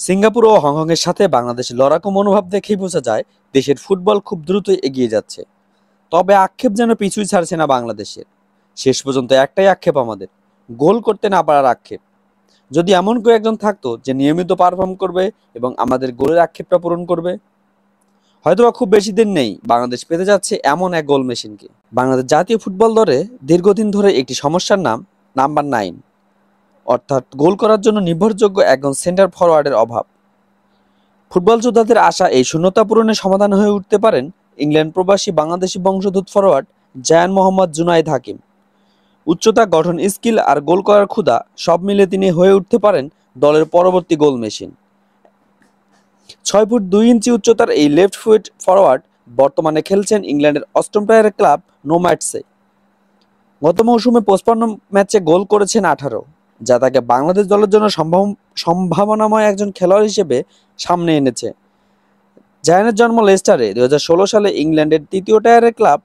Singapore ও হংকংয়ের সাথে বাংলাদেশের লড়াকু মনোভাব দেখেই বোঝা যায় দেশের ফুটবল খুব দ্রুত এগিয়ে যাচ্ছে। তবে আক্ষেপ যেন পিছুই ছাড়ছে না বাংলাদেশের। শেষ পর্যন্ত একটাই আক্ষেপ আমাদের, গোল করতে না পারার আক্ষেপ। যদি এমন কেউ একজন থাকতো যে নিয়মিত পারফর্ম করবে এবং আমাদের গোলের আক্ষেপটা পূরণ করবে, হয়তোবা খুব বেশি দিন নেই বাংলাদেশ পেতে যাচ্ছে এমন এক গোল মেশিনকে। বাংলাদেশ জাতীয় ফুটবল দলে দীর্ঘদিন ধরে একটি সমস্যার নাম নাম্বার 9, অর্থাৎ গোল করার জন্য নির্ভরযোগ্য একজন সেন্টার ফরওয়ার্ডের অভাব। ফুটবল যোদ্ধাদের আশা এই শূন্যতা পূরণের সমাধান হয়ে উঠতে পারেন ইংল্যান্ড প্রবাসী বাংলাদেশি বংশোদ্ভূত ফরওয়ার্ড জায়ান মোহাম্মদ জুনায়েদ হাকিম। উচ্চতা, গঠন, স্কিল আর গোল করার ক্ষুধা সব মিলে তিনি হয়ে উঠতে পারেন দলের পরবর্তী গোল মেশিন। 6 ফুট 2 ইঞ্চি উচ্চতার এই লেফট ফুট ফরওয়ার্ড বর্তমানে খেলছেন ইংল্যান্ডের অষ্টম টায়ারের ক্লাব নোম্যাডসে। গত মৌসুমে 55 ম্যাচে গোল করেছেন 18, যা তাকে বাংলাদেশ দলের জন্য সম্ভাবনাময় একজন খেলোয়াড় হিসেবে সামনে এনেছে। জায়ানের জন্ম লেস্টারে। 2016 সালে ইংল্যান্ডের তৃতীয় টায়ারের ক্লাব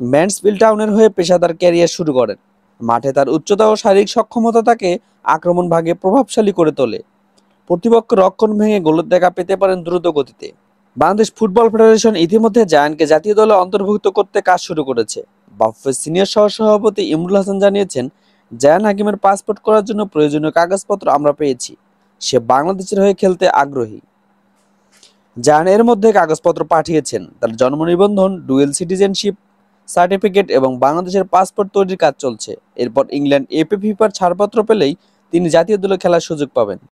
ম্যান্সফিল্ড টাউনের হয়ে পেশাদার ক্যারিয়ার শুরু করেন। মাঠে তার উচ্চতা ও শারীরিক সক্ষমতা তাকে আক্রমণ ভাগে প্রভাবশালী করে তোলে। প্রতিপক্ষ রক্ষণ ভেঙে গোলের দেখা পেতে পারেন দ্রুত গতিতে। বাংলাদেশ ফুটবল ফেডারেশন ইতিমধ্যে জায়ানকে জাতীয় দলে অন্তর্ভুক্ত করতে কাজ শুরু করেছে। বাফুফের সিনিয়র সহসভাপতি ইমরুল হাসান জানিয়েছেন, জায়ান হাকিমের পাসপোর্ট করার জন্য প্রয়োজনীয় কাগজপত্র আমরা পেয়েছি। সে বাংলাদেশের হয়ে খেলতে আগ্রহী। জায়ান এর মধ্যে কাগজপত্র পাঠিয়েছেন। তার জন্ম নিবন্ধন, ডুয়েল সিটিজেনশিপ সার্টিফিকেট এবং বাংলাদেশের পাসপোর্ট তৈরির কাজ চলছে। এরপর ইংল্যান্ড এফএ ফিফার ছাড়পত্র পেলেই তিনি জাতীয় দলে খেলার সুযোগ পাবেন।